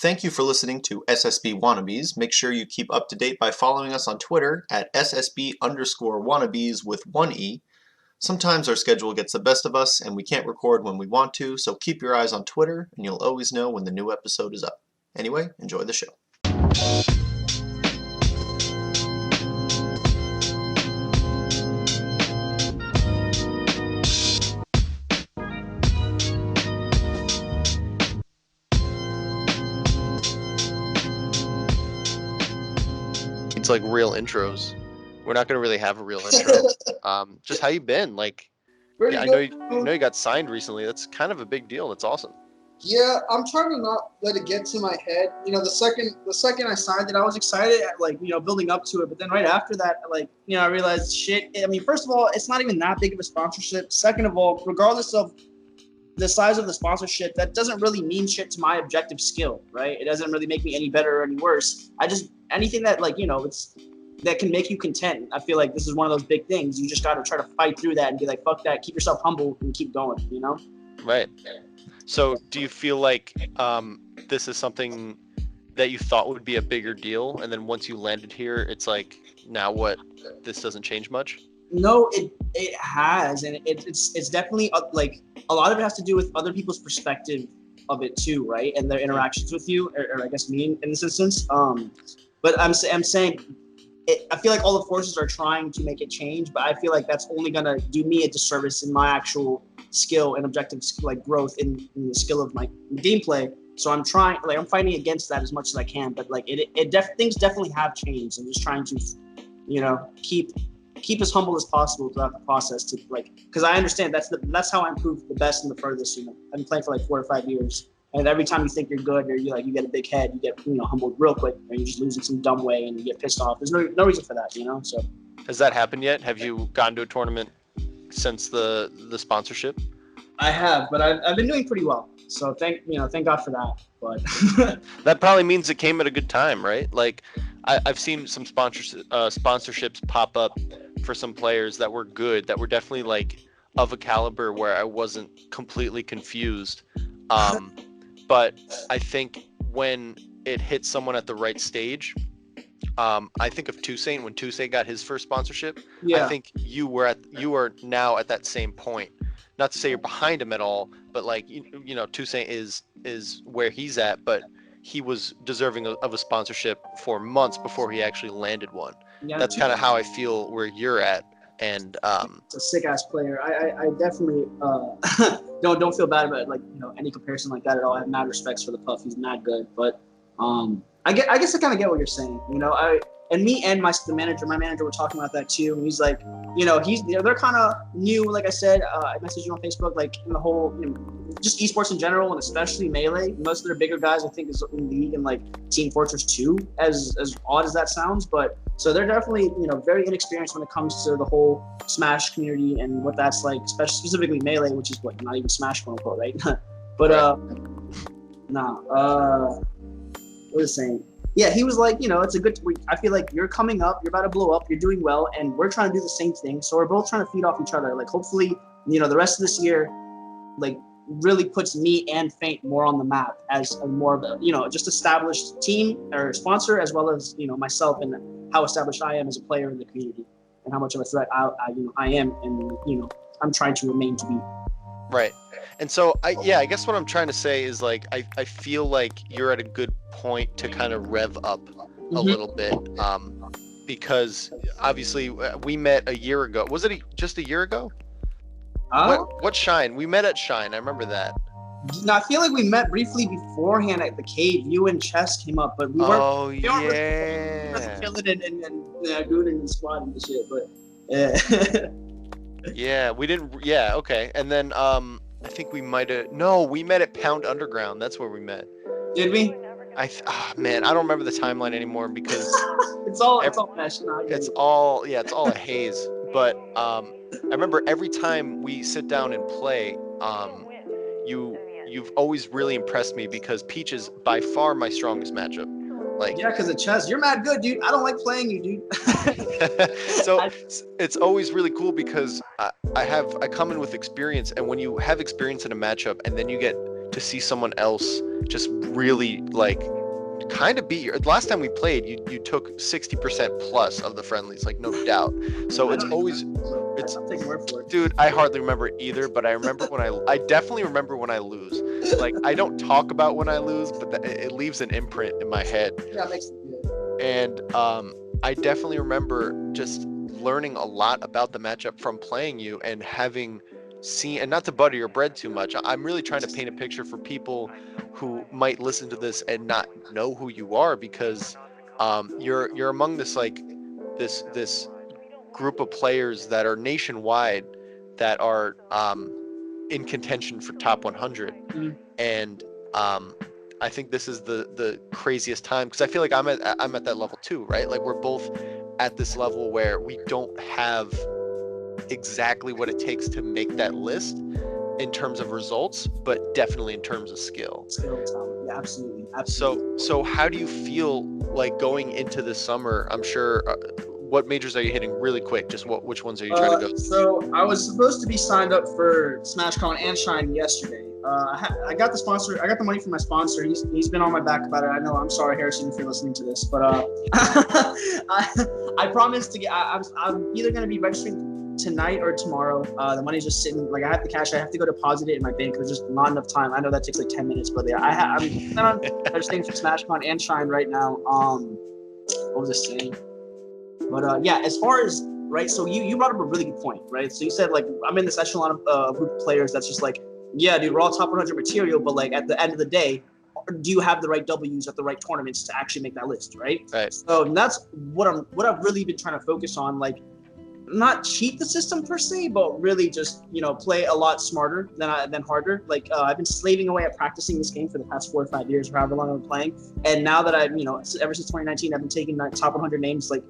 Thank you for listening to SSB Wannabes. Make sure you keep up to date by following us on Twitter at SSB_Wannabes with 1E. Sometimes our schedule gets the best of us and we can't record when we want to, so keep your eyes on Twitter and you'll always know when the new episode is up. Anyway, enjoy the show. It's like real intros. We're not gonna really have a real intro. Just how you been? Like, Pretty yeah, I good. know you got signed recently. That's kind of a big deal. That's awesome. Yeah, I'm trying to not let it get to my head. You know, the second I signed it, I was excited, building up to it. But then right after that, I realized, shit. I mean, first of all, it's not even that big of a sponsorship. Second of all, regardless of the size of the sponsorship, that doesn't really mean shit to my objective skill, right? It doesn't really make me any better or any worse. Anything that that can make you content. I feel like this is one of those big things. You just got to try to fight through that and be like, fuck that, keep yourself humble and keep going, you know? Right. So do you feel like this is something that you thought would be a bigger deal, and then once you landed here, it's like, now what? This doesn't change much? No, it has, and it's definitely like a lot of it has to do with other people's perspective of it too, right? And their interactions with you, or I guess me in this instance. But I'm saying, I feel like all the forces are trying to make it change, but I feel like that's only gonna do me a disservice in my actual skill and objective growth in the skill of my gameplay. So I'm trying, I'm fighting against that as much as I can. But things definitely have changed. I'm just trying to, keep as humble as possible throughout the process because I understand that's how I improve the best and the furthest. I've been playing for 4 or 5 years, and every time you think you're good or you get a big head, you get humbled real quick, or you just lose in some dumb way and you get pissed off. There's no reason for that, So has that happened yet? Have you gotten to a tournament since the sponsorship? I have, but I've been doing pretty well. So thank God for that. But that probably means it came at a good time, right? Like I've seen some sponsorships pop up for some players that were good, that were definitely of a caliber where I wasn't completely confused. But I think when it hits someone at the right stage, I think of Toussaint when Toussaint got his first sponsorship. Yeah. I think you are now at that same point. Not to say you're behind him at all, but Toussaint is where he's at, but he was deserving of a sponsorship for months before he actually landed one. Yeah, that's kind of how I feel where you're at. And it's a sick ass player. I definitely don't feel bad about any comparison like that at all. I have mad respects for the Puff. He's mad good, but I guess I kind of get what you're saying. My manager were talking about that too. And he's like, they're kind of new. Like I said, I messaged you on Facebook, in the whole, just esports in general, and especially Melee. Most of their bigger guys, I think, is in League and Team Fortress 2, as odd as that sounds. But so they're definitely, very inexperienced when it comes to the whole Smash community and what that's like, especially specifically Melee, which is not even Smash, quote unquote, right? But what was I saying? Yeah, he was like, it's a good. I feel like you're coming up, you're about to blow up, you're doing well, and we're trying to do the same thing. So we're both trying to feed off each other. Hopefully, the rest of this year, really puts me and Feint more on the map as a more of a, just established team or sponsor, as well as myself and how established I am as a player in the community and how much of a threat I am, and I'm trying to remain to be. Right. And so I guess what I'm trying to say is I feel like you're at a good point to kind of rev up a little bit, because obviously we met a year ago. Was it just a year ago? What Shine? We met at Shine. I remember that. No, I feel like we met briefly beforehand at the cave. You and Chess came up, but we weren't. Oh, we weren't killing it and doing it in the squad and shit. But yeah. Yeah, we didn't. Yeah, okay. And then I think we might have. No, we met at Pound Underground. That's where we met. Did we? Man, I don't remember the timeline anymore because it's all meshed. It's all a haze. But I remember every time we sit down and play, you've always really impressed me because Peach is by far my strongest matchup. Yeah, because of Chess. You're mad good, dude. I don't like playing you, dude. So it's always really cool because I come in with experience, and when you have experience in a matchup and then you get to see someone else just really like kind of beat your. Last time we played, you took 60% plus of the friendlies, like no doubt. So it's always I'm taking word for it. dude. I hardly remember it either, but I remember when I definitely remember when I lose. Like I don't talk about when I lose, but it leaves an imprint in my head. Yeah, it makes sense. And I definitely remember just learning a lot about the matchup from playing you and having seen, and not to butter your bread too much, I'm really trying to paint a picture for people who might listen to this and not know who you are, because you're among this like this group of players that are nationwide that are in contention for top 100. And I think this is the craziest time, because I feel like I'm at that level too, right? Like we're both at this level where we don't have exactly what it takes to make that list in terms of results, but definitely in terms of skill. Yeah, absolutely. So how do you feel like going into this summer? I'm sure. What majors are you hitting really quick? Just which ones are you trying to go? So I was supposed to be signed up for SmashCon and Shine yesterday. I got the sponsor. I got the money from my sponsor. He's been on my back about it. I know. I'm sorry, Harrison, if you're listening to this, but I promised to get. I'm either going to be registering tonight or tomorrow. The money's just sitting. Like I have the cash. I have to go deposit it in my bank. There's just not enough time. I know that takes like 10 minutes, but yeah, I'm registering for SmashCon and Shine right now. What was I saying? But yeah, as far as right, so you brought up a really good point, right? So you said like I'm in this echelon of group of players that's just like, yeah, dude, we're all top 100 material, but like at the end of the day, do you have the right W's at the right tournaments to actually make that list, right? Right. So that's what I've really been trying to focus on, like not cheat the system per se, but really just play a lot smarter than harder. Like I've been slaving away at practicing this game for the past 4 or 5 years, or however long I've been playing, and now that I've ever since 2019, I've been taking top 100 names like.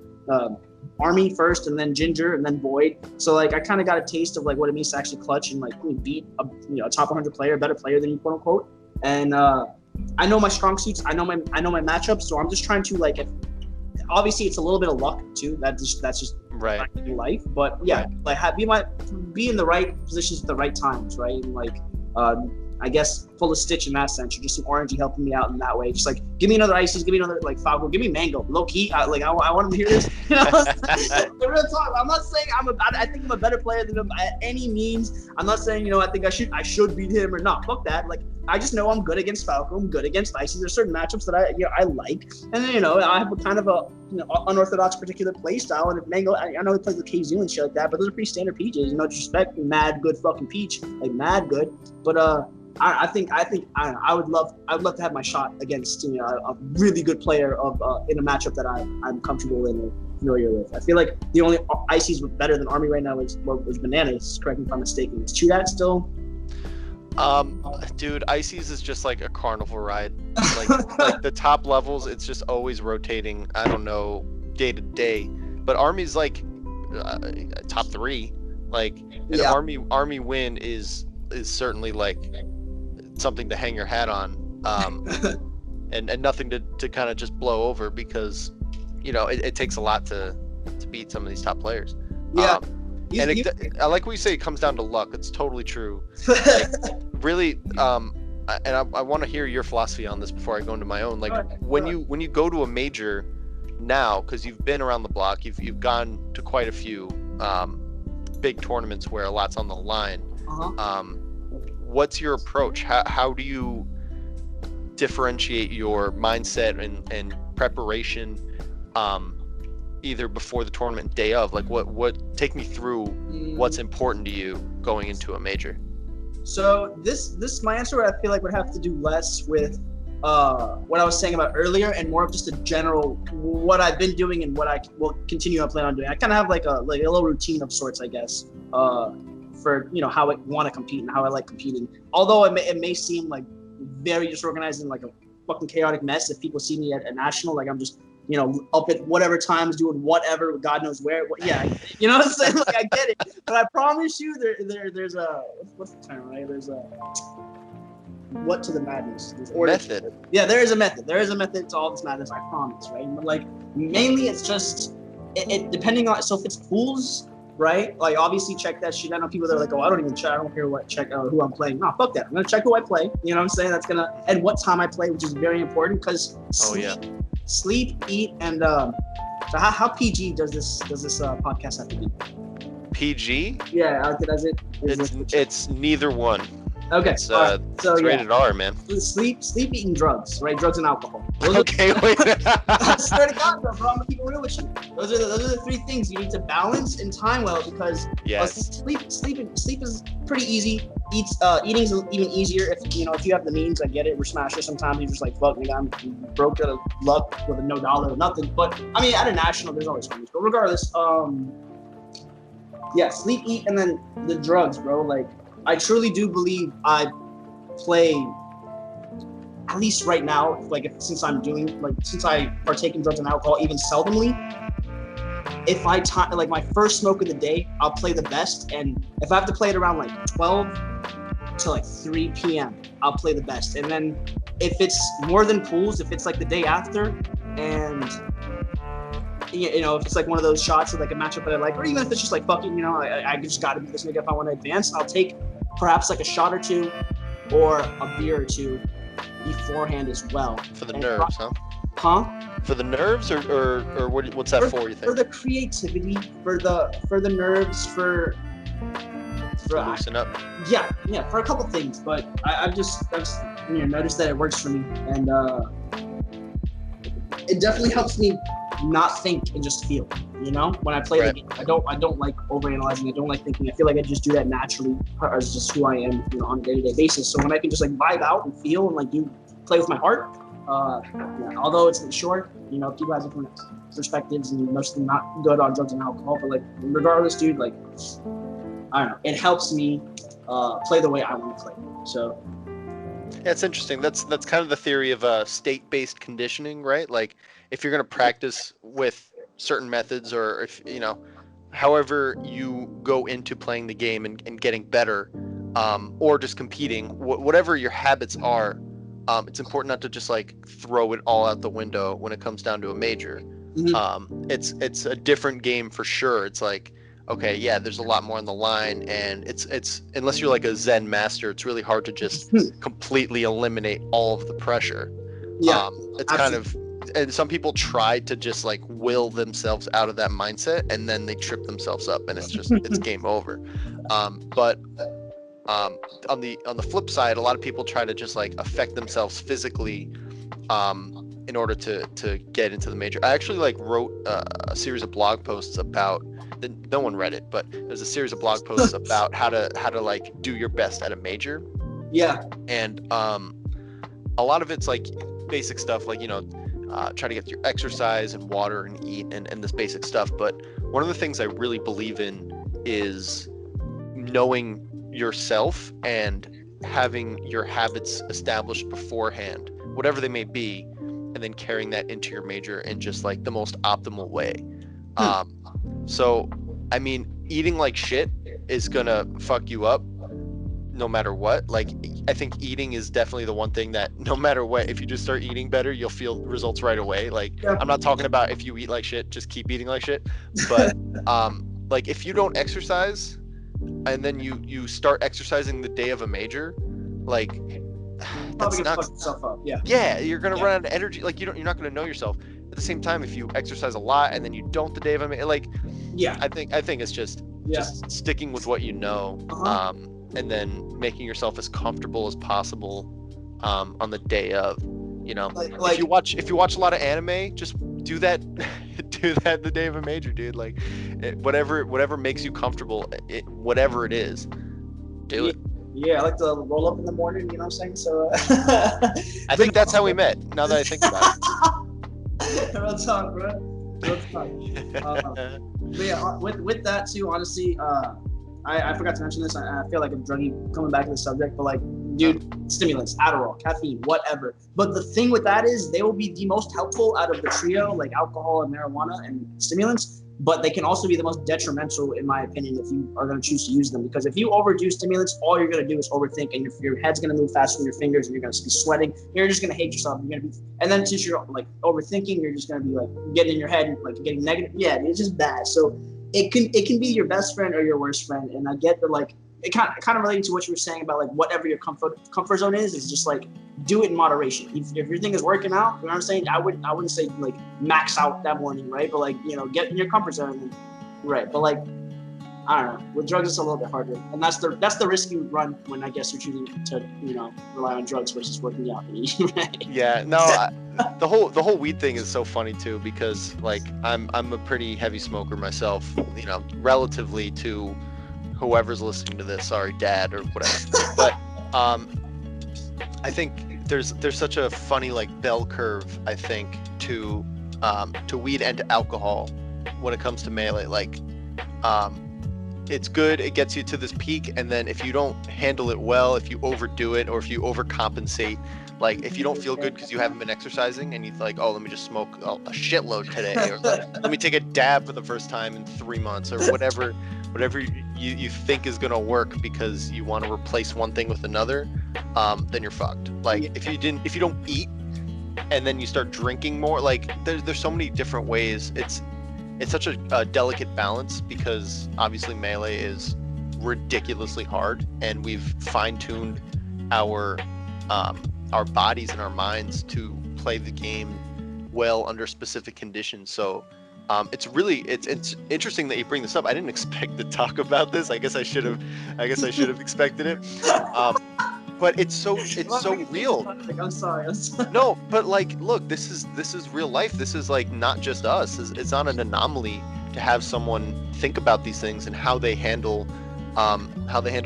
Army first, and then Ginger, and then Void. So like I kind of got a taste of like what it means to actually clutch and like beat a top 100 player, a better player than you, quote unquote. And I know my strong suits, I know my matchups. So I'm just trying to obviously it's a little bit of luck too. That's just right life. But yeah, like be in the right positions at the right times, right? And like I guess full of Stitch in that sense, or just some Orangey helping me out in that way. Just like give me another Ices, give me another like Falco, give me Mango, low key. I want him to hear this. The real talk. I'm not saying I think I'm a better player than him by any means. I'm not saying I think I should beat him or not. Fuck that. Like I just know I'm good against Falco. I'm good against Ices. There's certain matchups that I like, and then I have a kind of a unorthodox particular play style. And if Mango, I know he plays with KZoo and shit like that, but those are pretty standard Peaches. No disrespect, mad good fucking Peach, like mad good. But I think I would love to have my shot against a really good player in a matchup that I'm comfortable in or familiar with. I feel like the only Ices better than Army right now was Bananas. Correct me if I'm mistaken. Is True that still? Dude, Ices is just like a carnival ride. Like the top levels, it's just always rotating. I don't know, day to day. But Army's like top 3. Like an Army win is certainly like something to hang your hat on, and nothing to kind of just blow over, because it takes a lot to beat some of these top players. Yeah. I like what you say, it comes down to luck. It's totally true. Like, really, and I want to hear your philosophy on this before I go into my own. Like when you go to a major now, because you've been around the block, you've gone to quite a few big tournaments where a lot's on the line. What's your approach? How do you differentiate your mindset and preparation, either before the tournament, day of? Like what take me through what's important to you going into a major? So this my answer, I feel like, would have to do less with what I was saying about earlier, and more of just a general what I've been doing and what I will continue to plan on doing. I kind of have like a little routine of sorts, I guess, for how I want to compete and how I like competing. Although it may seem like very disorganized and like a fucking chaotic mess if people see me at national, like I'm just up at whatever times doing whatever, God knows where. Yeah, you know what I'm saying? Like I get it, but I promise you, there's a what's the term, right? There's a what to the madness? There's order. Method. Yeah, there is a method. There is a method to all this madness. I promise, right? But like mainly, it's just it depending on. So if it's pools, right? Like obviously check that shit. I know people that are like, oh, I don't even check. I don't care what check who I'm playing. No, fuck that. I'm gonna check who I play. You know what I'm saying? That's gonna and what time I play, which is very important because sleep, eat, and so how PG does this podcast have to be? PG? Yeah, does it? It's neither one. Okay, so it's rated R, man. Sleep, eating, drugs, right? Drugs and alcohol. Okay, wait. I swear to God, bro, I'm gonna keep it real with you. Those are the three things you need to balance and time well because sleep is pretty easy. Eating's even easier if you have the means. I get it. We're smashers. Sometimes you're just like, fuck, nigga, I'm broke out of luck with no dollar or nothing. But I mean, at a national, there's always homies. But regardless, sleep, eat, and then the drugs, bro. Like, I truly do believe I play, at least right now, since I partake in drugs and alcohol, even seldomly, if my first smoke of the day, I'll play the best. And if I have to play it around 12 to 3 p.m., I'll play the best. And then if it's more than pools, if it's the day after, and if it's one of those shots with a matchup that I like, or even if it's just fucking, I just got to beat this nigga if I want to advance, I'll take perhaps a shot or two or a beer or two beforehand as well. For the nerves, huh? Huh? For the nerves, or what's that for? You think? For the creativity, for the nerves, for loosen up. Yeah, for a couple things, but I've just noticed that it works for me, and it definitely helps me not think and just feel. When I play the game, I don't like overanalyzing. I don't like thinking. I feel like I just do that naturally, as just who I am, on a day-to-day basis. So when I can just vibe out and feel and play with my heart, although it's short, people have different perspectives and most of them not good on drugs and alcohol. But regardless, dude, I don't know. It helps me play the way I want to play. So. Yeah, it's interesting. That's kind of the theory of state-based conditioning, right? Like if you're going to practice with certain methods, or if however you go into playing the game and getting better, or just competing, whatever your habits are, it's important not to just throw it all out the window when it comes down to a major. Mm-hmm. It's a different game for sure. It's okay, yeah, there's a lot more on the line, and it's unless you're a Zen master, it's really hard to just completely eliminate all of the pressure. Yeah, it's absolutely. Kind of, and some people try to just will themselves out of that mindset, and then they trip themselves up, and it's game over. But on the flip side, a lot of people try to just affect themselves physically in order to get into the major. I actually wrote a series of blog posts about. No one read it, but there's a series of blog posts about how to do your best at a major. Yeah. And a lot of it's basic stuff, try to get your exercise and water and eat and this basic stuff. But one of the things I really believe in is knowing yourself and having your habits established beforehand, whatever they may be, and then carrying that into your major in just the most optimal way. So, I mean, eating like shit is gonna fuck you up no matter what. I think eating is definitely the one thing that no matter what, if you just start eating better, you'll feel results right away. I'm not talking about if you eat like shit, just keep eating like shit. But, if you don't exercise and then you start exercising the day of a major, that's not... fuck yourself up. Yeah, you're gonna run out of energy. You're not gonna know yourself. At the same time, if you exercise a lot and then you don't the day of a major, I think it's just sticking with what you know, and then making yourself as comfortable as possible on the day of. If you watch a lot of anime, just do that the day of a major, dude. Whatever makes you comfortable, whatever it is, do it. Yeah, I like to roll up in the morning, you know what I'm saying? So I think that's how we met, now that I think about it. Real talk, bro. Real talk. But yeah, with that too, honestly, I forgot to mention this. I feel like I'm coming back to the subject, but dude, stimulants, Adderall, caffeine, whatever. But the thing with that is they will be the most helpful out of the trio, alcohol and marijuana and stimulants. But they can also be the most detrimental, in my opinion, if you are going to choose to use them. Because if you overdo stimulants, all you're going to do is overthink, and your head's going to move faster than your fingers, and you're going to be sweating. You're just going to hate yourself. You're going to be, and then since you're overthinking, you're just going to be getting in your head, getting negative. Yeah, it's just bad. So it can be your best friend or your worst friend, and I get that like it kind of relating to what you were saying about like whatever your comfort zone is just like do it in moderation. If your thing is working out, you know what I'm saying? I wouldn't say like max out that morning, right? But like, you know, get in your comfort zone, right? But like, I don't know. With drugs, it's a little bit harder, and that's the risk you run when I guess you're choosing to, you know, rely on drugs versus working out. Right? Yeah, no, the whole weed thing is so funny too, because like I'm a pretty heavy smoker myself, you know, relatively to whoever's listening to this. Sorry, Dad or whatever. But I think there's such a funny like bell curve, I think, to weed and to alcohol when it comes to melee. Like it's good, it gets you to this peak, and then if you don't handle it well, if you overdo it or if you overcompensate, like if you don't feel good because you haven't been exercising and you like, oh, let me just smoke a shitload today, or let me take a dab for the first time in 3 months, or whatever you think is gonna work because you want to replace one thing with another, then you're fucked. Like if you don't eat and then you start drinking more, like there's so many different ways. It's such a delicate balance, because obviously melee is ridiculously hard, and we've fine-tuned our bodies and our minds to play the game well under specific conditions. So it's interesting that you bring this up. I didn't expect to talk about this. I guess I should have expected it. But it's so real. I'm sorry. No, but like, look, this is real life. This is like not just us. It's not an anomaly to have someone think about these things and how they handle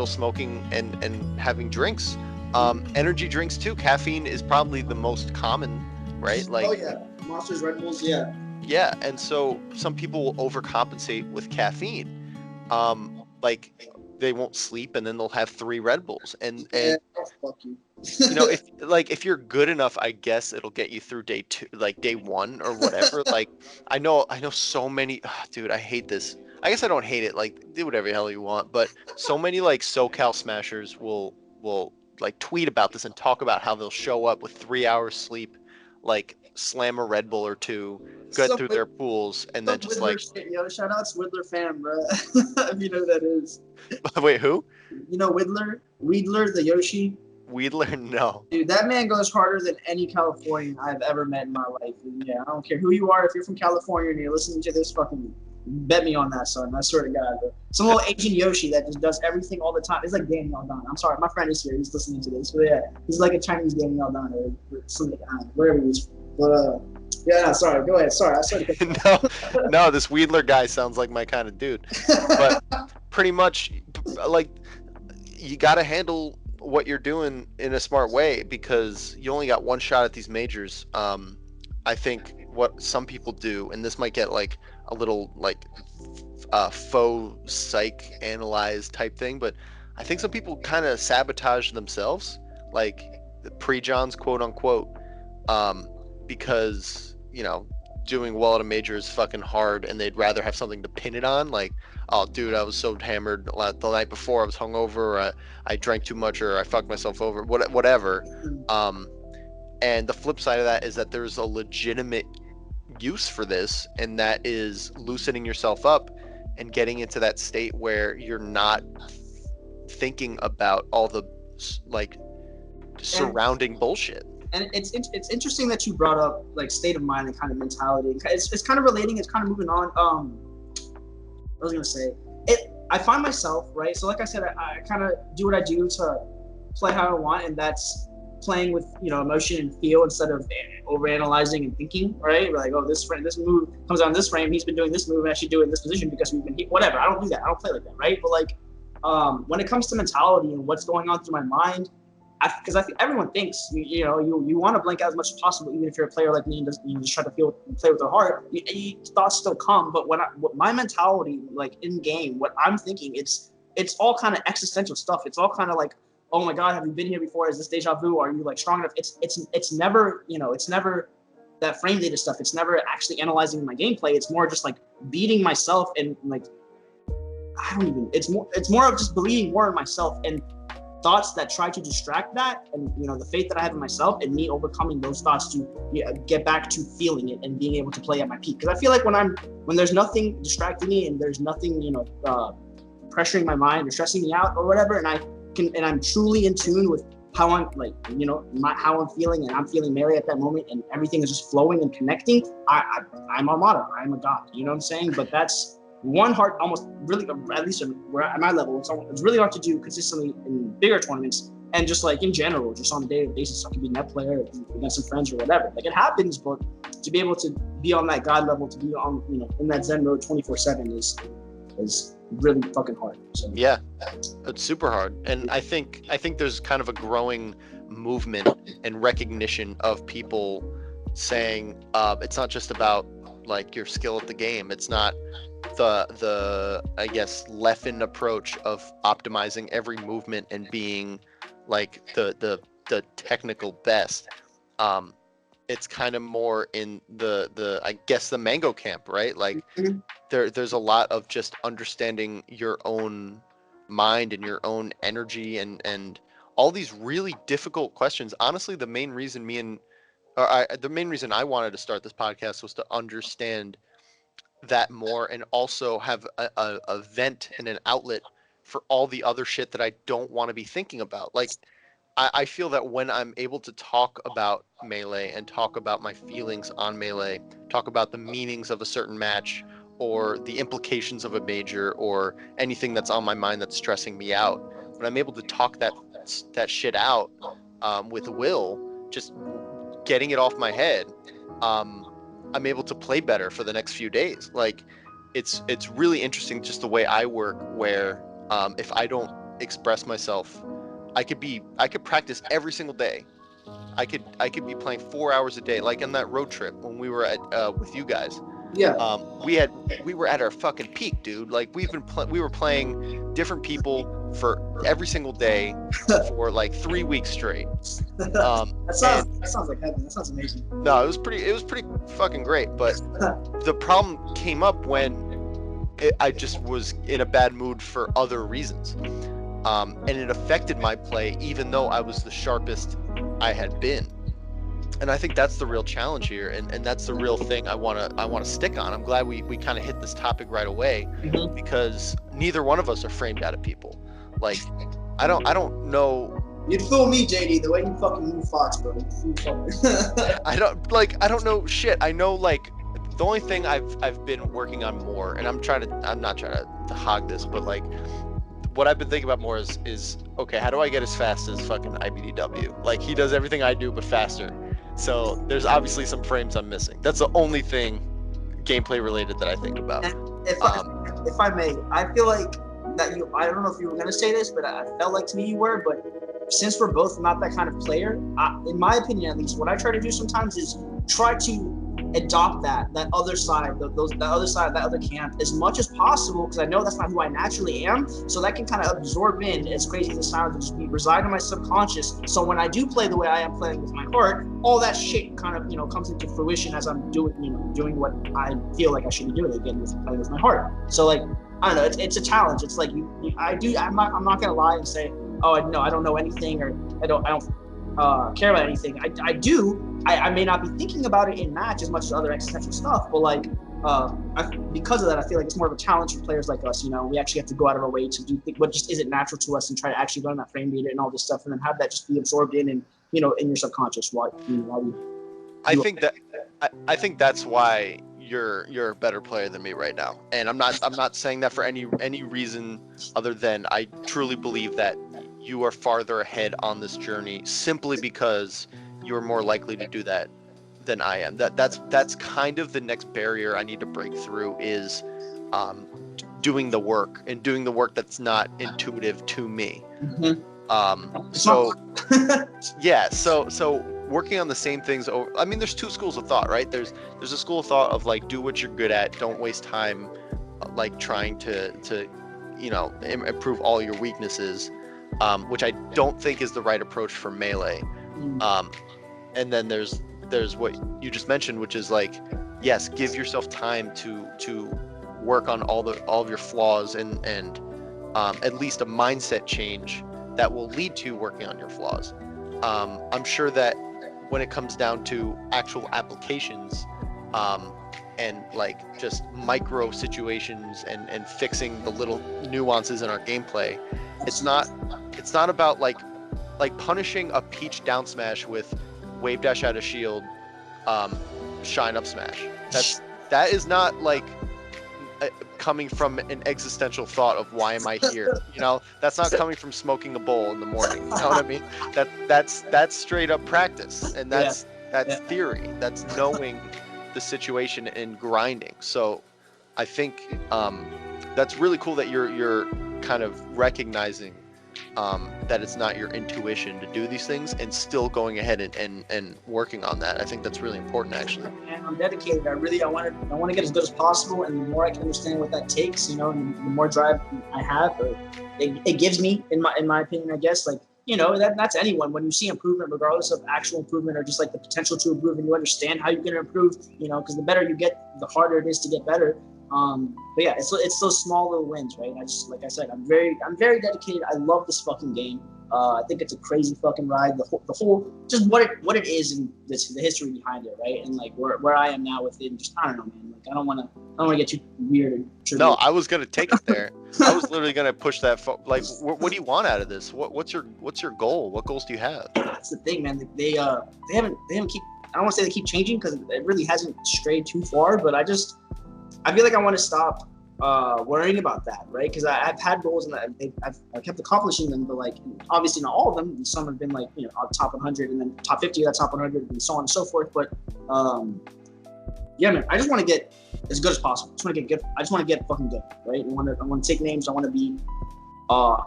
smoking and having drinks. Energy drinks too. Caffeine is probably the most common, right? Like, oh yeah, Monsters, Red Bulls, yeah. Yeah, and so some people will overcompensate with caffeine. Like they won't sleep and then they'll have 3 Red Bulls, and Fuck you. you know, if you're good enough, I guess it'll get you through day 2, like day 1 or whatever. Like I know so many, dude, I hate this. I guess I don't hate it, like do whatever the hell you want, but so many like SoCal smashers will like tweet about this and talk about how they'll show up with 3 hours sleep, like slam a Red Bull or 2, get through their pools, and then just like shit, yo, shout out to Whittler fam, bro. If you know who that is. Wait, who? You know Weedler, the Yoshi. Weedler? No. Dude, that man goes harder than any Californian I've ever met in my life. And yeah, I don't care who you are. If you're from California and you're listening to this, fucking bet me on that, son. I swear to God, bro. Some little Asian Yoshi that just does everything all the time. It's like Daniel Don. I'm sorry, my friend is here. He's listening to this. But yeah, he's like a Chinese Daniel Don or something. Wherever he is. But yeah, sorry. Go ahead. Sorry, I started. No, this Weedler guy sounds like my kind of dude. But pretty much, like, you got to handle what you're doing in a smart way, because you only got one shot at these majors. I think what some people do, and this might get like a little like faux psych analyzed type thing, but I think some people kind of sabotage themselves, like the pre-Johns, quote unquote, because, you know, doing well at a major is fucking hard, and they'd rather have something to pin it on, like, oh dude, I was so hammered the night before, I was hungover, or I drank too much, or I fucked myself over, whatever. And the flip side of that is that there's a legitimate use for this, and that is loosening yourself up and getting into that state where you're not thinking about all the like surrounding bullshit. And it's interesting that you brought up like state of mind and kind of mentality. It's kind of relating. It's kind of moving on. I was gonna say I find myself, right. So like I said, I kind of do what I do to play how I want, and that's playing with, you know, emotion and feel instead of overanalyzing and thinking. Right. We're like, oh, this move comes on this frame. He's been doing this move, and I should do it in this position because we've been whatever. I don't do that. I don't play like that. Right. But like, when it comes to mentality and what's going on through my mind. Because I think everyone thinks, you want to blank out as much as possible, even if you're a player like me and just try to play with their heart. Thoughts still come, but what my mentality, like in game, what I'm thinking, it's all kind of existential stuff. It's all kind of like, oh my God, have you been here before? Is this deja vu? Are you like strong enough? It's never, it's never that frame data stuff. It's never actually analyzing my gameplay. It's more just like beating myself and like, it's more of just believing more in myself. And thoughts that try to distract that, and the faith that I have in myself, and me overcoming those thoughts to get back to feeling it and being able to play at my peak. Because I feel like when there's nothing distracting me and there's nothing pressuring my mind or stressing me out or whatever, and I'm truly in tune with how I'm how I'm feeling, and I'm feeling Mary at that moment, and everything is just flowing and connecting. I'm Armada. I'm a god. You know what I'm saying? But that's one hard, almost really, at least at my level, it's really hard to do consistently in bigger tournaments, and just like in general, just on a daily basis. I can be net player against some friends or whatever. Like it happens, but to be able to be on that god level, to be on in that Zen mode 24/7 is really fucking hard. So yeah, it's super hard. And I think there's kind of a growing movement and recognition of people saying it's not just about like your skill at the game. It's not the I guess Leffen approach of optimizing every movement and being like the technical best. It's kind of more in the I guess the Mango camp, right? Like there's a lot of just understanding your own mind and your own energy and all these really difficult questions. Honestly, the main reason I wanted to start this podcast was to understand that more, and also have a vent and an outlet for all the other shit that I don't want to be thinking about. Like I feel that when I'm able to talk about Melee and talk about my feelings on Melee, talk about the meanings of a certain match or the implications of a major or anything that's on my mind that's stressing me out, when I'm able to talk that shit out with Will, just getting it off my head, I'm able to play better for the next few days. Like it's really interesting just the way I work, where if I don't express myself, I could practice every single day. I could be playing 4 hours a day, like on that road trip when we were at with you guys. yeah. We were at our fucking peak, dude. Like we were playing different people for every single day for like 3 weeks straight. That sounds like heaven. That sounds amazing. No, it was pretty fucking great. But the problem came up when I just was in a bad mood for other reasons. And it affected my play, even though I was the sharpest I had been. And I think that's the real challenge here, and that's the real thing I wanna stick on. I'm glad we kind of hit this topic right away, because neither one of us are framed out of people. Like I don't know. You'd fool me, JD, the way you fucking move Fox, bro. I don't know shit. I know like the only thing I've been working on more, and I'm not trying to hog this, but like what I've been thinking about more is okay, how do I get as fast as fucking IBDW? Like he does everything I do but faster. So there's obviously some frames I'm missing. That's the only thing gameplay related that I think about. If I may, I feel like that I don't know if you were gonna say this, but I felt like to me you were. But since we're both not that kind of player, in my opinion at least, what I try to do sometimes is try to adopt that other side, that other camp as much as possible, because I know that's not who I naturally am. So that can kind of absorb in, as crazy as it sounds, and just reside in my subconscious. So when I do play the way I am playing with my heart, all that shit kind of comes into fruition as I'm doing what I feel like I should be doing again with playing with my heart. So like I don't know, it's a challenge. It's like I'm not gonna lie and say, oh no, I don't know anything, or I don't care about anything. I do. I may not be thinking about it in match as much as other existential stuff, but like because of that, I feel like it's more of a challenge for players like us. We actually have to go out of our way to do what just isn't natural to us, and try to actually learn that frame data and all this stuff, and then have that just be absorbed in and in your subconscious while we. I think that's why you're a better player than me right now, and I'm not saying that for any reason other than I truly believe that you are farther ahead on this journey simply because you're more likely to do that than I am. That's kind of the next barrier I need to break through, is doing the work, and doing the work that's not intuitive to me. So yeah, so working on the same things over. I mean, there's two schools of thought, right? There's a school of thought of like, do what you're good at, don't waste time like trying to improve all your weaknesses, which I don't think is the right approach for Melee. And then there's what you just mentioned, which is like, yes, give yourself time to work on all of your flaws, and at least a mindset change that will lead to working on your flaws. I'm sure that when it comes down to actual applications, and like just micro situations and fixing the little nuances in our gameplay, it's not about like punishing a Peach down smash with wave dash out of shield, shine up smash. That is not like coming from an existential thought of why am I here? You know, that's not coming from smoking a bowl in the morning. You know what I mean? That's straight up practice, and that's theory. That's knowing the situation and grinding. So I think that's really cool that you're kind of recognizing that it's not your intuition to do these things and still going ahead and working on that. I think that's really important, actually. And I'm dedicated. I want to get as good as possible, and the more I can understand what that takes, you know, and the more drive I have, or it gives me, in my opinion, I guess, like, you know, that's anyone. When you see improvement, regardless of actual improvement or just like the potential to improve, and you understand how you're going to improve, you know, because the better you get, the harder it is to get better. But yeah, it's those small little wins, right? I just, like I said, I'm very dedicated. I love this fucking game. I think it's a crazy fucking ride. The whole just what it is and the history behind it, right? And like where I am now with it. Just, I don't know, man. Like I don't want to get too weird and trivial. No, I was gonna take it there. I was literally gonna push that. Like, what do you want out of this? What's your goal? What goals do you have? That's the thing, man. They haven't keep. I don't want to say they keep changing because it really hasn't strayed too far, but I feel like I want to stop worrying about that, right? Because I've had goals and I've kept accomplishing them, but like obviously not all of them. Some have been like, you know, top 100 and then top 50 of that top 100 and so on and so forth. But yeah, man, I just want to get as good as possible. I just want to get good. I just want to get fucking good, right? I want to take names. I want to be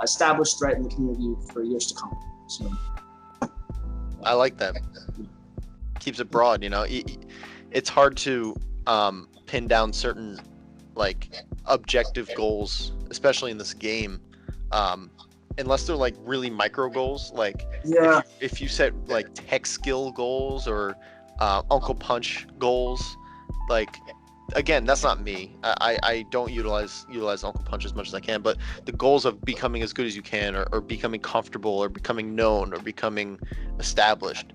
established threat in the community for years to come. So I like that. Keeps it broad, you know. It's hard to pin down certain like objective goals, especially in this game, unless they're like really micro goals. Like if you set like tech skill goals or Uncle Punch goals, like again, that's not me. I don't utilize Uncle Punch as much as I can, but the goals of becoming as good as you can, or becoming comfortable, or becoming known, or becoming established.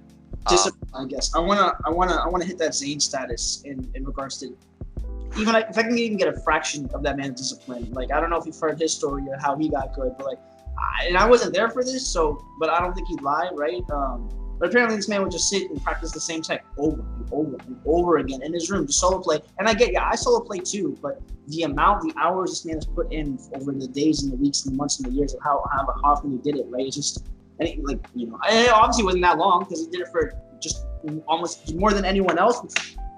I guess I wanna hit that Zane status in regards to even if I can even get a fraction of that man's discipline. Like I don't know if you've heard his story or how he got good, but like I wasn't there for this, but I don't think he'd lie, right? But apparently this man would just sit and practice the same tech over and over and over again in his room, just solo play. And I get, I solo play too, but the hours this man has put in over the days and the weeks and the months and the years of how often he did it, right? It's just, and it, like, you know, and it obviously wasn't that long because he did it for just almost more than anyone else.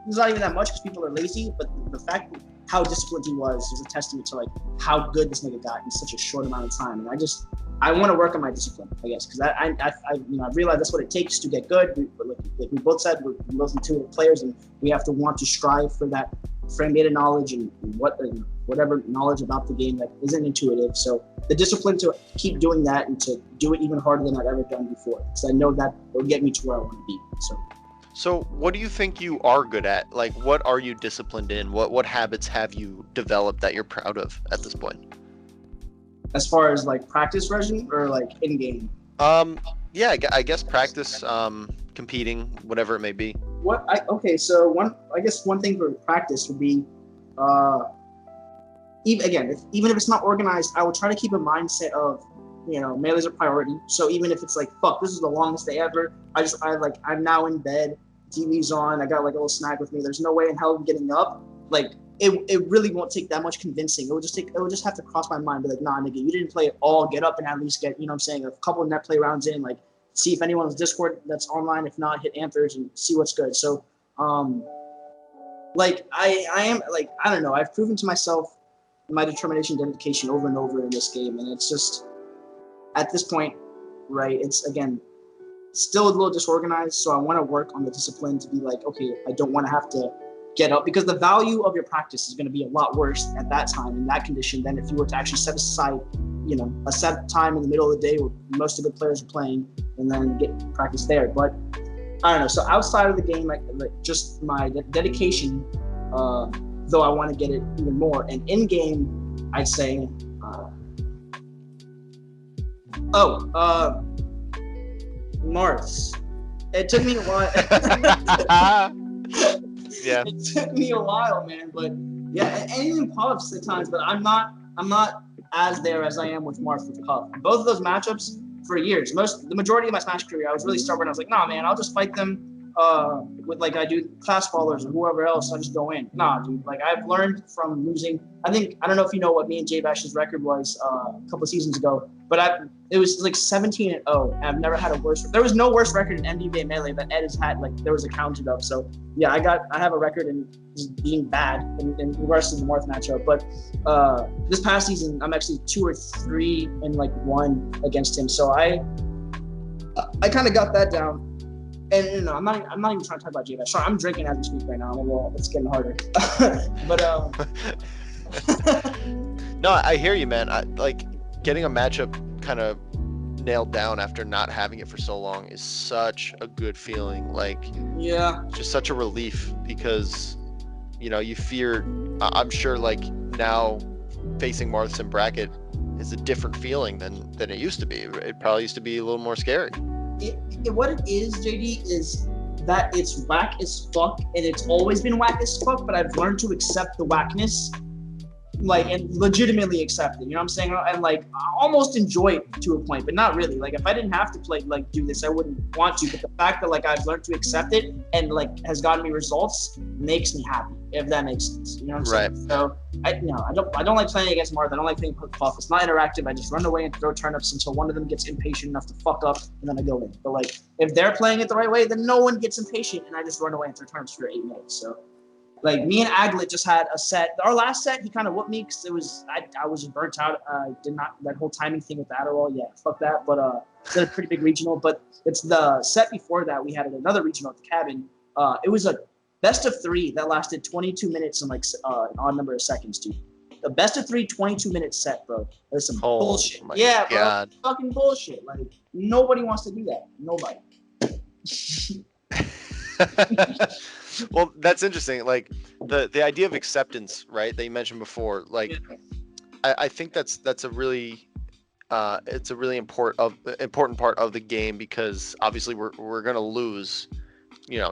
It's not even that much because people are lazy, but the fact that how disciplined he was a testament to like how good this nigga got in such a short amount of time. And I want to work on my discipline, I guess, because I you know, I realize that's what it takes to get good. Like we both said, we're both intuitive players, and we have to want to strive for that frame data knowledge and whatever knowledge about the game that isn't intuitive. So the discipline to keep doing that and to do it even harder than I've ever done before, because I know that will get me to where I want to be. So what do you think you are good at? Like, what are you disciplined in? What habits have you developed that you're proud of at this point? As far as like practice version or like in game? Yeah, I guess practice, competing, whatever it may be. So one thing for practice would be, even if it's not organized, I will try to keep a mindset of, you know, melee's a priority. So even if it's like, fuck, this is the longest day ever, I'm now in bed, TV's on, I got like a little snack with me, there's no way in hell I'm getting up. Like, it really won't take that much convincing. It would just have to cross my mind, be like, nah, nigga, you didn't play it all, get up and at least get, you know what I'm saying, a couple of net play rounds in, like, see if anyone's Discord that's online, if not, hit answers and see what's good. So, like, I am, like, I don't know, I've proven to myself my determination, dedication over and over in this game, and it's just, at this point, right, it's, again, still a little disorganized, so I want to work on the discipline to be like, okay, I don't want to have to get up, because the value of your practice is going to be a lot worse at that time in that condition than if you were to actually set aside, you know, a set time in the middle of the day where most of the players are playing and then get practice there. But I don't know. So outside of the game, like just my dedication, though I want to get it even more. And in game, I'd say Oh, Mars. It took me a while. Yeah. It took me a while, man. But yeah, and even Puffs at times. But I'm not as there as I am with Marth with Puff. Both of those matchups for years. The majority of my Smash career, I was really stubborn. I was like, nah, man, I'll just fight them with like I do fast followers or whoever else. I just go in. Nah, dude. Like I've learned from losing. I don't know if you know what me and Jay Bash's record was a couple of seasons ago, but it was like 17-0. I've never had a worse. There was no worse record in MDBA Melee that Ed has had. Like there was a counted of. So yeah, I have a record in just being bad in regards to the North matchup. But this past season, I'm actually 2 or 3 and like 1 against him. So I kind of got that down. And no, I'm not even trying to talk about J-Bash. Sorry, I'm drinking as we speak right now. It's getting harder. But No, I hear you, man. Like getting a matchup kind of nailed down after not having it for so long is such a good feeling. Like, yeah, just such a relief because, you fear. I'm sure, like now, facing Marths in bracket is a different feeling than it used to be. It probably used to be a little more scary. What it is, JD, is that it's whack as fuck, and it's always been whack as fuck. But I've learned to accept the whackness, like, and legitimately accept it. You know what I'm saying? And like, I almost enjoy it to a point, but not really. Like, if I didn't have to play, like, do this, I wouldn't want to. But the fact that like I've learned to accept it and like has gotten me results makes me happy. If that makes sense, you know what I'm saying? So I don't like playing against Marth. I don't like playing Puff. It's not interactive. I just run away and throw turnips until one of them gets impatient enough to fuck up, and then I go in. But like, if they're playing it the right way, then no one gets impatient, and I just run away and throw turnips for 8 minutes. So. Like me and Aglet just had a set. Our last set, he kind of whooped me because I was burnt out. Did not that whole timing thing with the Adderall. Yeah, fuck that. But it's a pretty big regional. But it's the set before that we had at another regional at the cabin. It was a best of 3 that lasted 22 minutes and like an odd number of seconds, dude. The best of 3 22-minute set, bro. There's some bullshit. Yeah, God. bro. Fucking bullshit. Like nobody wants to do that. Nobody. Well, that's interesting. Like the idea of acceptance, right? That you mentioned before. Like, yeah. I think that's a really it's a really important part of the game because obviously we're gonna lose,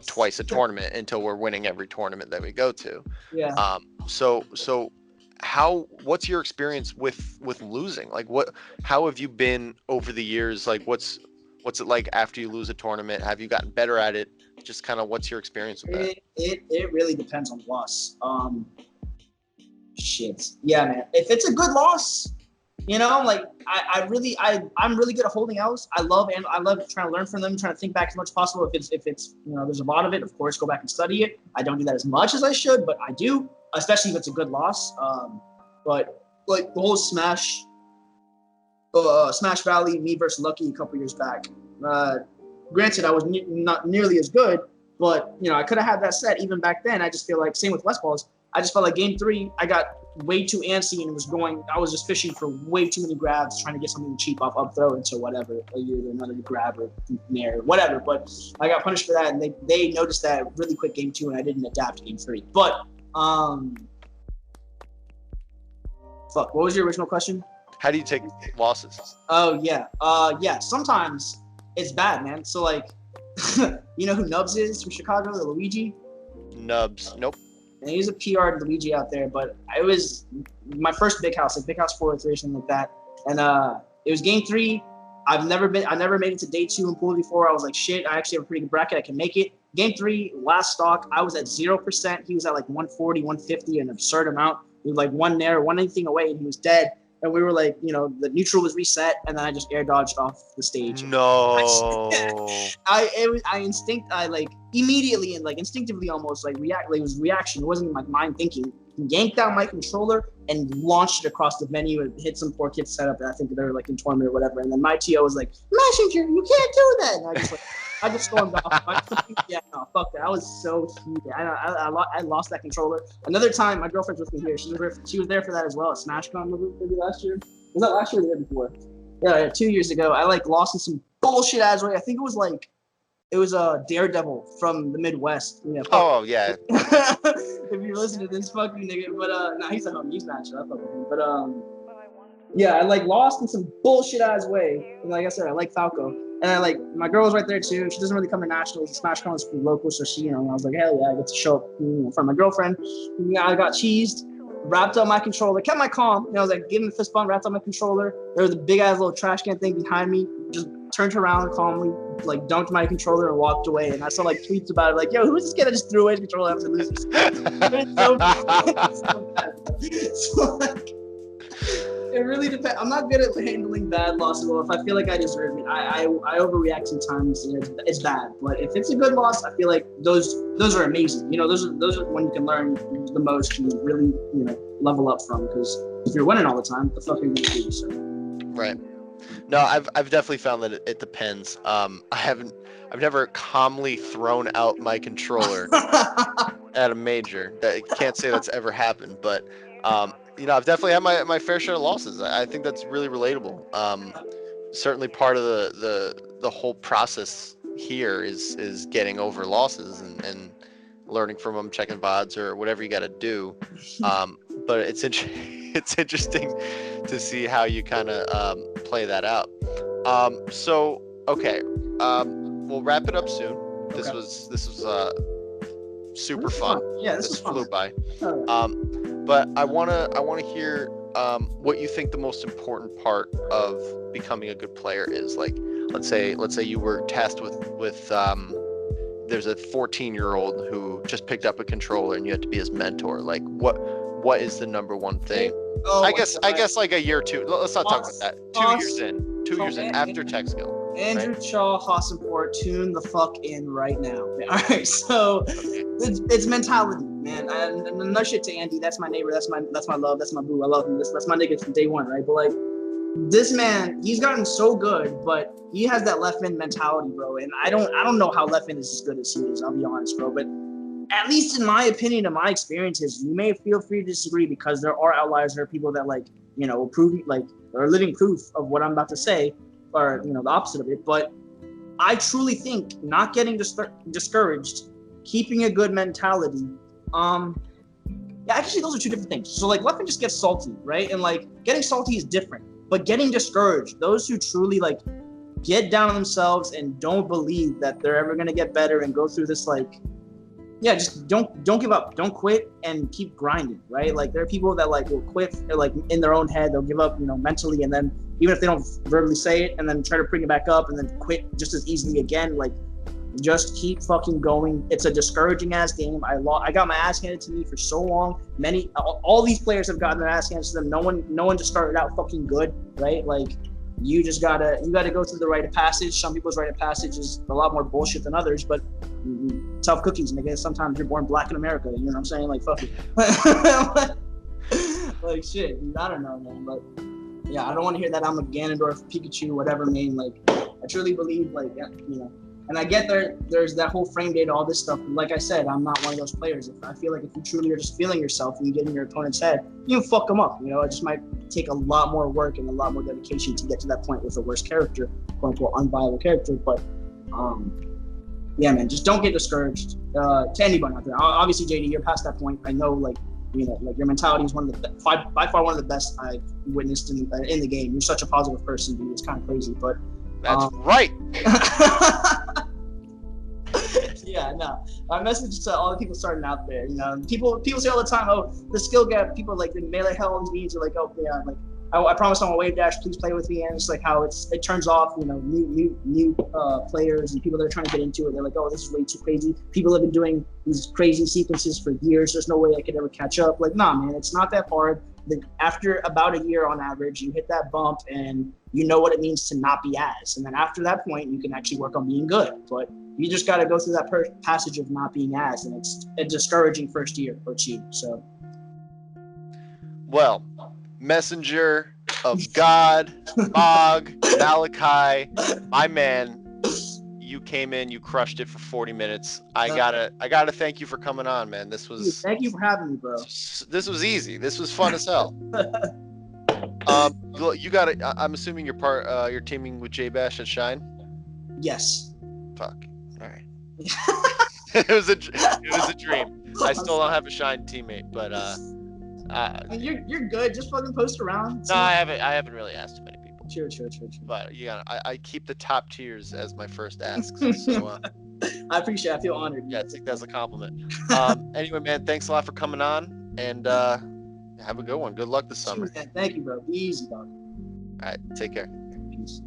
twice a tournament until we're winning every tournament that we go to. Yeah. So what's your experience with losing? Like how have you been over the years? Like what's it like after you lose a tournament? Have you gotten better at it? Just kind of what's your experience with that? It really depends on the loss. Shit. Yeah, man. If it's a good loss, like I'm really good at holding L's. I love trying to learn from them, trying to think back as much as possible. If it's there's a lot of it, of course, go back and study it. I don't do that as much as I should, but I do, especially if it's a good loss. But like the whole Smash Valley, me versus Lucky a couple years back. Granted, I was not nearly as good, but I could have had that set even back then. I just feel like same with West Balls. I just felt like game 3, I got way too antsy and I was just fishing for way too many grabs, trying to get something cheap up throw into whatever, either another grab or nair, whatever. But I got punished for that, and they noticed that really quick game 2, and I didn't adapt game 3. But what was your original question? How do you take losses? Oh yeah, sometimes it's bad, man. So like, you know who Nubs is from Chicago, the Luigi? Nubs, nope. And he's a PR Luigi out there, but it was my first big house, like Big House 4 or 3 or something like that. And it was game 3. I never made it to day 2 in pool before. I was like, shit, I actually have a pretty good bracket. I can make it. Game 3, last stock, I was at 0%. He was at like 140, 150, an absurd amount. He was like one nair, one anything away, and he was dead. And we were like, the neutral was reset, and then I just air dodged off the stage. No. I like immediately and like instinctively almost like react. Like, it was reaction. It wasn't like mind thinking. Yanked out my controller and launched it across the venue and hit some poor kid's setup. I think they were like in tournament or whatever. And then my TO was like, Messenger, you can't do that. And I just stormed off. Yeah, no, fuck that. I was so heated. I lost that controller. Another time, my girlfriend's with me here. She was there for that as well at SmashCon maybe last year. Was that last year or the year before? Yeah, 2 years ago. I like lost in some bullshit ass way. I think it was a Daredevil from the Midwest. Yeah. Oh yeah. If you listen to this fucking nigga, but he's a homie. He's not sure. I fuck with him. But Yeah, I like lost in some bullshit ass way. And like I said, I like Falco. And I like my girl was right there too. She doesn't really come to nationals. Smash Con is local, so she, I was like, hell yeah, I get to show up in front of my girlfriend. I got cheesed, wrapped up my controller, kept my calm. I was like, giving the fist bump, wrapped up my controller. There was a big ass little trash can thing behind me. Just turned around calmly, like dunked my controller and walked away. And I saw like tweets about it, like, yo, who's this kid that just threw away his controller after losing? It's so bad. So, like, it really depends. I'm not good at handling bad losses. Well, if I feel like I deserve it, I overreact sometimes, and it's bad. But if it's a good loss, I feel like those are amazing. Those are when you can learn the most and really level up from. Because if you're winning all the time, what the fuck are you gonna do? So. Right. No, I've definitely found that it depends. I've never calmly thrown out my controller at a major. I can't say that's ever happened, but I've definitely had my fair share of losses. I think that's really relatable. Certainly part of the whole process here is getting over losses and learning from them, checking VODs or whatever you got to do. But it's interesting to see how you kind of play that out. So okay, we'll wrap it up soon. This was super fun. Yeah, this was fun. Flew by. But I wanna hear what you think the most important part of becoming a good player is. Like, let's say you were tasked with there's a 14-year-old who just picked up a controller and you had to be his mentor. Like, what is the number one thing? I guess like a year or two. Let's not talk about that. 2 years in after tech skill. Andrew right? Shaw, Hassanpur, tune the fuck in right now. All right, so it's mentality, man. And no shit to Andy. That's my neighbor. That's my love. That's my boo. I love him. That's my nigga from day one, right? But like, this man, he's gotten so good, but he has that left end mentality, bro. And I don't know how left end is as good as he is. I'll be honest, bro. But at least in my opinion and my experiences, you may feel free to disagree because there are outliers. There are people that prove are living proof of what I'm about to say. Or the opposite of it, but I truly think not getting discouraged, keeping a good mentality. Actually, those are two different things. So like, left just gets salty, right? And like, getting salty is different, but getting discouraged, those who truly like get down on themselves and don't believe that they're ever gonna get better and go through this just don't give up, don't quit and keep grinding, right? Like there are people that like will quit or like in their own head, they'll give up, mentally, and then even if they don't verbally say it and then try to bring it back up and then quit just as easily again, like just keep fucking going. It's a discouraging ass game. I got my ass handed to me for so long. All these players have gotten their ass handed to them. No one just started out fucking good, right? Like you gotta go through the rite of passage. Some people's rite of passage is a lot more bullshit than others, but tough cookies, nigga. Sometimes you're born black in America. You know what I'm saying? Like fuck it. Like shit. I don't know, man. But yeah, I don't want to hear that I'm a Ganondorf, Pikachu, whatever, man. Like I truly believe, and I get there's that whole frame data, all this stuff. But like I said, I'm not one of those players. I feel like if you truly are just feeling yourself and you get in your opponent's head, you can fuck them up. It just might take a lot more work and a lot more dedication to get to that point with a worse character, quote unquote, unviable character. But yeah, man, just don't get discouraged. To anybody out there, obviously, JD, you're past that point. I know, like your mentality is one of the by far one of the best I've witnessed in the game. You're such a positive person, dude. It's kind of crazy, but that's right. Yeah, no. My message to all the people starting out there, people say all the time, oh, the skill gap. People like they melee hell all these memes are like, oh yeah, like I promise I'm a wave dash. Please play with me, and it's like how it turns off, new players and people that are trying to get into it. They're like, oh, this is way too crazy. People have been doing these crazy sequences for years. There's no way I could ever catch up. Like, nah, man, it's not that hard. After about a year on average, you hit that bump and you know what it means to not be as. And then after that point, you can actually work on being good. But you just got to go through that passage of not being as, and it's a discouraging first year or two. So, well, messenger of God, MoG, Malachi, my man, you came in, you crushed it for 40 minutes. I gotta thank you for coming on, man. This was. Dude, thank you for having me, bro. This was easy. This was fun as hell. You got it. I'm assuming you're teaming with J Bash at Shine. Yes. Fuck. All right. it was a dream. I still don't have a Shine teammate, but I mean, you're good. Just fucking post around. No, I haven't really asked too many people. True. But yeah, I keep the top tiers as my first asks. So I appreciate it. I feel honored. yeah, take that as a compliment. Anyway, man, thanks a lot for coming on, and have a good one. Good luck this summer. Man, thank you, bro. Be easy, dog. All right, take care. Peace.